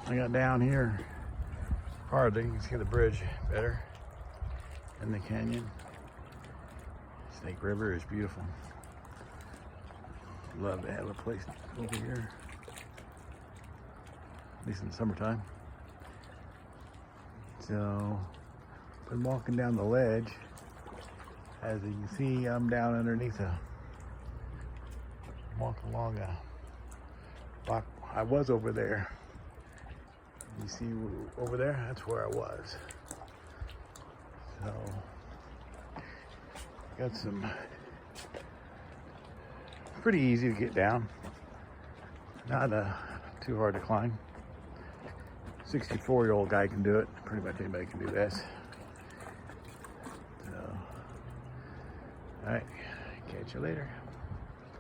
I got down here hardly. You can see the bridge better in the canyon. Snake River is beautiful. Love to have a place over here, at least in the summertime. So, been walking down the ledge. As you can see, I'm down underneath walking along a rock. I was over there. You see over there? That's where I was. So, got some pretty easy to get down. Not too hard to climb. 64-year-old guy can do it. Pretty much anybody can do this. So, all right, catch you later.